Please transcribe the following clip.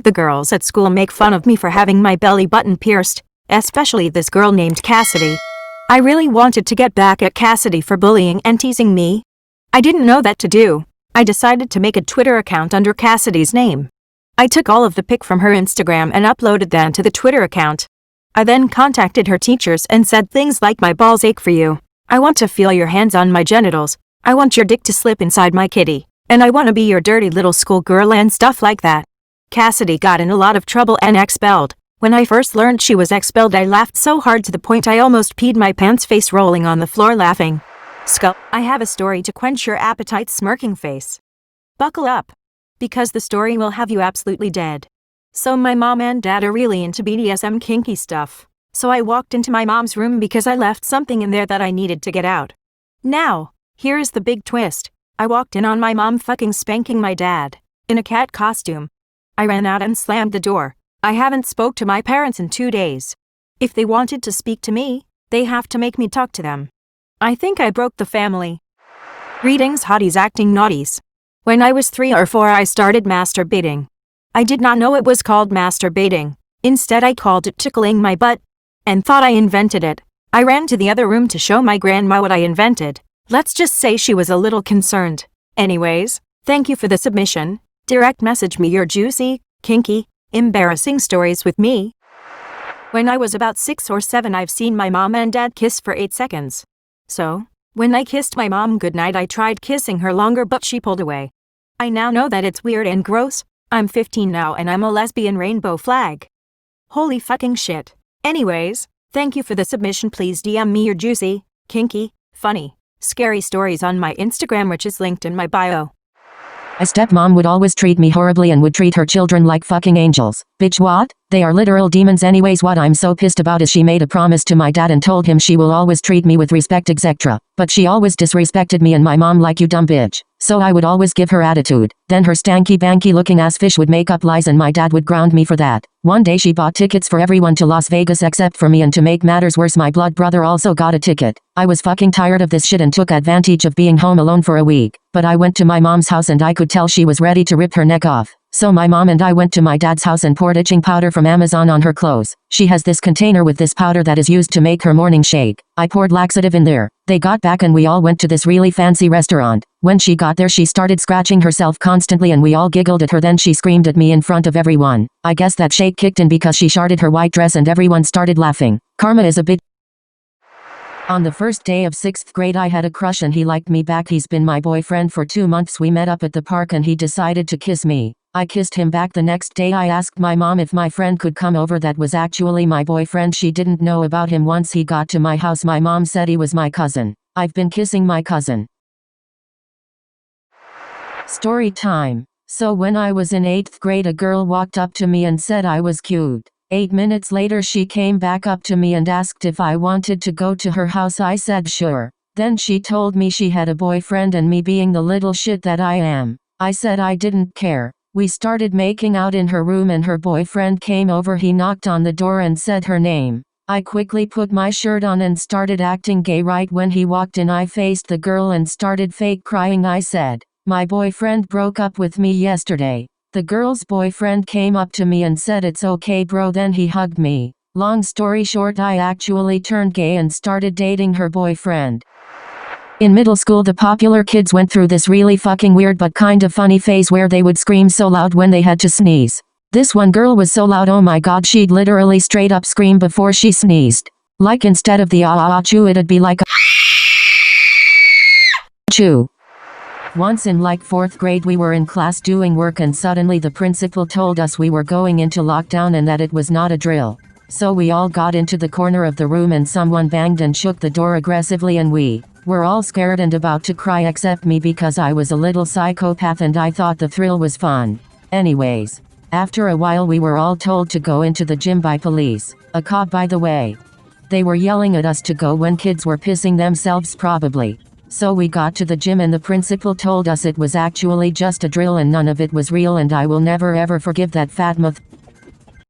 The girls at school make fun of me for having my belly button pierced, especially this girl named Cassidy. I really wanted to get back at Cassidy for bullying and teasing me. I didn't know that to do. I decided to make a Twitter account under Cassidy's name. I took all of the pic from her Instagram and uploaded them to the Twitter account. I then contacted her teachers and said things like, "My balls ache for you. I want to feel your hands on my genitals. I want your dick to slip inside my kitty. And I want to be your dirty little schoolgirl," and stuff like that. Cassidy got in a lot of trouble and expelled. When I first learned she was expelled, I laughed so hard to the point I almost peed my pants, face rolling on the floor laughing. Skull, I have a story to quench your appetite, smirking face. Buckle up, because the story will have you absolutely dead. So my mom and dad are really into BDSM kinky stuff. So I walked into my mom's room because I left something in there that I needed to get out. Now, here's the big twist. I walked in on my mom fucking spanking my dad, in a cat costume. I ran out and slammed the door. I haven't spoke to my parents in 2 days. If they wanted to speak to me, they have to make me talk to them. I think I broke the family. Greetings, hotties acting naughties. When I was 3 or 4, I started masturbating. I did not know it was called masturbating. Instead, I called it tickling my butt, and thought I invented it. I ran to the other room to show my grandma what I invented. Let's just say she was a little concerned. Anyways, thank you for the submission. Direct message me your juicy, kinky, embarrassing stories with me. When I was about 6 or 7, I've seen my mom and dad kiss for 8 seconds. So, when I kissed my mom goodnight, I tried kissing her longer, but she pulled away. I now know that it's weird and gross. I'm 15 now and I'm a lesbian, rainbow flag. Holy fucking shit. Anyways, thank you for the submission. Please DM me your juicy, kinky, funny, scary stories on my Instagram, which is linked in my bio. My stepmom would always treat me horribly and would treat her children like fucking angels. Bitch, what? They are literal demons anyways. What I'm so pissed about is she made a promise to my dad and told him she will always treat me with respect, etc. But she always disrespected me and my mom like, "You dumb bitch." So I would always give her attitude. Then her stanky banky looking ass fish would make up lies and my dad would ground me for that. One day she bought tickets for everyone to Las Vegas except for me, and to make matters worse, my blood brother also got a ticket. I was fucking tired of this shit and took advantage of being home alone for a week. But I went to my mom's house and I could tell she was ready to rip her neck off. So my mom and I went to my dad's house and poured itching powder from Amazon on her clothes. She has this container with this powder that is used to make her morning shake. I poured laxative in there. They got back and we all went to this really fancy restaurant. When she got there, she started scratching herself constantly and we all giggled at her. Then she screamed at me in front of everyone. I guess that shake kicked in because she sharted her white dress and everyone started laughing. Karma is a bitch. On the first day of 6th grade, I had a crush and he liked me back. He's been my boyfriend for 2 months. We met up at the park and he decided to kiss me. I kissed him back. The next day I asked my mom if my friend could come over. That was actually my boyfriend. She didn't know about him. Once he got to my house, my mom said he was my cousin. I've been kissing my cousin. Story time. So when I was in 8th grade, a girl walked up to me and said I was cute. 8 minutes later she came back up to me and asked if I wanted to go to her house. I said sure. Then she told me she had a boyfriend, and me being the little shit that I am, I said I didn't care. We started making out in her room and her boyfriend came over. He knocked on the door and said her name. I quickly put my shirt on and started acting gay. Right when he walked in, I faced the girl and started fake crying. I said, "My boyfriend broke up with me yesterday." The girl's boyfriend came up to me and said, "It's okay bro." Then he hugged me. Long story short, I actually turned gay and started dating her boyfriend. In middle school, the popular kids went through this really fucking weird but kind of funny phase where they would scream so loud when they had to sneeze. This one girl was so loud, oh my god, she'd literally straight up scream before she sneezed. Like instead of the ah-ah-chew, it'd be like a chew. Once in like 4th grade, we were in class doing work and suddenly the principal told us we were going into lockdown and that it was not a drill. So we all got into the corner of the room and someone banged and shook the door aggressively and we were all scared and about to cry except me because I was a little psychopath and I thought the thrill was fun. Anyways, after a while we were all told to go into the gym by police. A cop, by the way. They were yelling at us to go when kids were pissing themselves probably. So we got to the gym and the principal told us it was actually just a drill and none of it was real, and I will never ever forgive that fat